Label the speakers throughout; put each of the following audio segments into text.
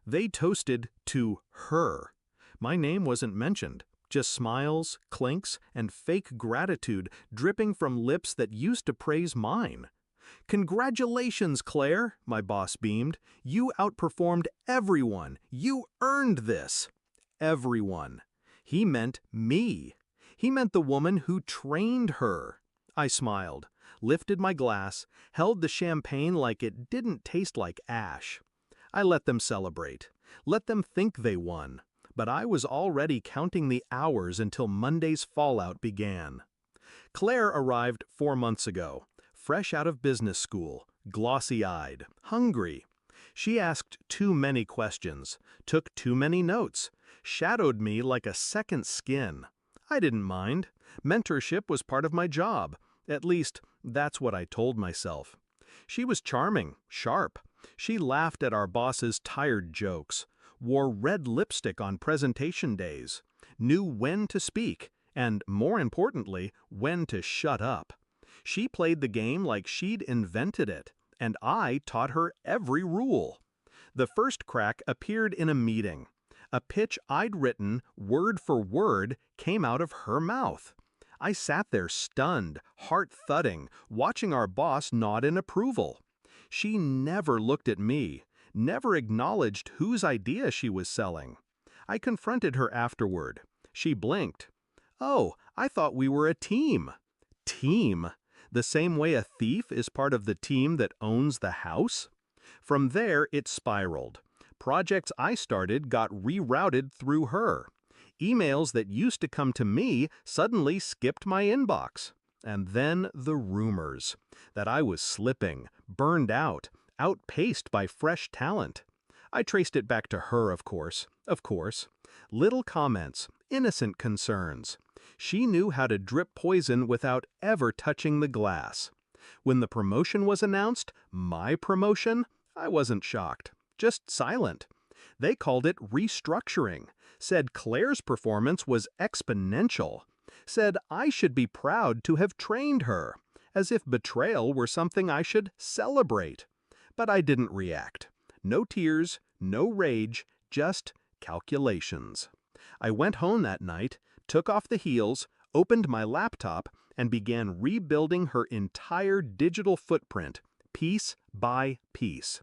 Speaker 1: They toasted to her. My name wasn't mentioned, just smiles, clinks, and fake gratitude dripping from lips that used to praise mine. "Congratulations, Claire," my boss beamed. "You outperformed everyone. You earned this." Everyone. He meant me. He meant the woman who trained her. I smiled, lifted my glass, held the champagne like it didn't taste like ash. I let them celebrate, let them think they won, but I was already counting the hours until Monday's fallout began. Claire arrived 4 months ago, fresh out of business school, glossy-eyed, hungry. She asked too many questions, took too many notes, shadowed me like a second skin. I didn't mind. Mentorship was part of my job. At least, that's what I told myself. She was charming, sharp. She laughed at our boss's tired jokes, wore red lipstick on presentation days, knew when to speak, and, more importantly, when to shut up. She played the game like she'd invented it, and I taught her every rule. The first crack appeared in a meeting. A pitch I'd written, word for word, came out of her mouth. I sat there stunned, heart thudding, watching our boss nod in approval. She never looked at me, never acknowledged whose idea she was selling. I confronted her afterward. She blinked. "Oh, I thought we were a team." Team? The same way a thief is part of the team that owns the house? From there, it spiraled. Projects I started got rerouted through her. Emails that used to come to me suddenly skipped my inbox. And then the rumors that I was slipping, burned out, outpaced by fresh talent. I traced it back to her, of course. Little comments, innocent concerns. She knew how to drip poison without ever touching the glass. When the promotion was announced, my promotion, I wasn't shocked, just silent. They called it restructuring, said Claire's performance was exponential, said I should be proud to have trained her, as if betrayal were something I should celebrate. But I didn't react. No tears, no rage, just calculations. I went home that night, took off the heels, opened my laptop, and began rebuilding her entire digital footprint, piece by piece.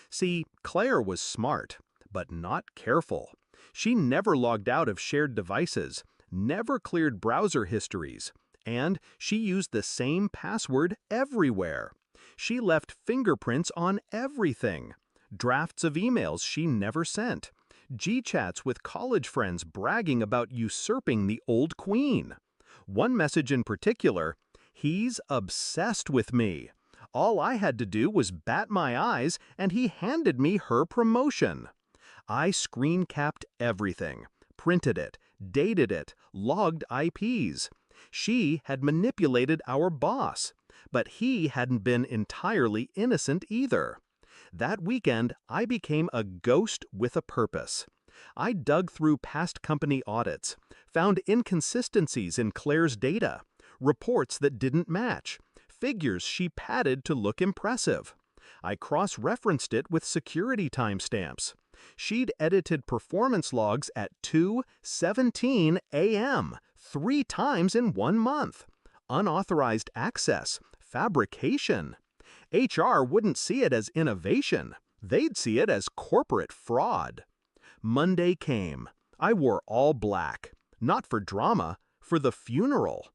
Speaker 1: See, Claire was smart, but not careful. She never logged out of shared devices, never cleared browser histories, and she used the same password everywhere. She left fingerprints on everything. Drafts of emails she never sent. G-chats with college friends bragging about usurping the old queen. One message in particular, "He's obsessed with me." All I had to do was bat my eyes, and he handed me her promotion. I screen capped everything, printed it, dated it, logged IPs. She had manipulated our boss, but he hadn't been entirely innocent either. That weekend, I became a ghost with a purpose. I dug through past company audits, found inconsistencies in Claire's data, reports that didn't match, figures she padded to look impressive. I cross-referenced it with security timestamps. She'd edited performance logs at 2:17 a.m., 3 times in 1 month. Unauthorized access, fabrication. HR wouldn't see it as innovation. They'd see it as corporate fraud. Monday came. I wore all black. Not for drama, for the funeral.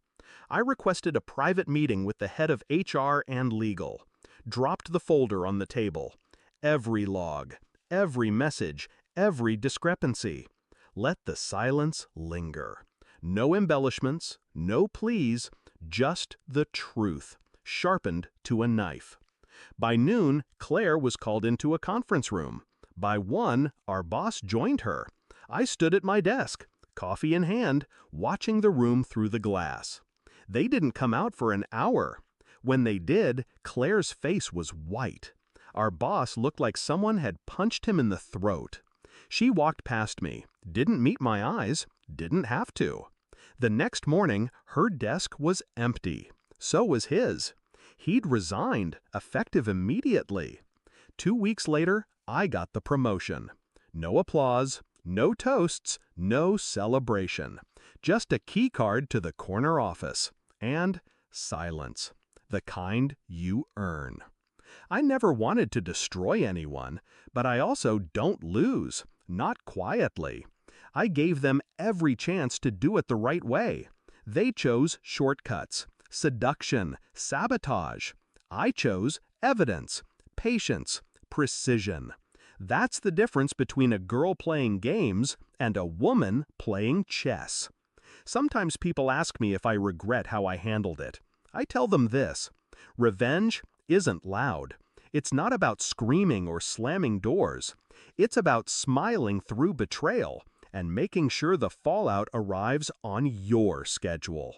Speaker 1: I requested a private meeting with the head of HR and legal. Dropped the folder on the table. Every log, every message, every discrepancy. Let the silence linger. No embellishments, no pleas, just the truth, sharpened to a knife. By noon, Claire was called into a conference room. By 1, our boss joined her. I stood at my desk, coffee in hand, watching the room through the glass. They didn't come out for an hour. When they did, Claire's face was white. Our boss looked like someone had punched him in the throat. She walked past me, didn't meet my eyes, didn't have to. The next morning, her desk was empty. So was his. He'd resigned, effective immediately. 2 weeks later, I got the promotion. No applause, no toasts, no celebration. Just a key card to the corner office. And silence. The kind you earn. I never wanted to destroy anyone, but I also don't lose. Not quietly. I gave them every chance to do it the right way. They chose shortcuts, seduction, sabotage. I chose evidence, patience, precision. That's the difference between a girl playing games and a woman playing chess. Sometimes people ask me if I regret how I handled it. I tell them this: revenge isn't loud. It's not about screaming or slamming doors. It's about smiling through betrayal and making sure the fallout arrives on your schedule.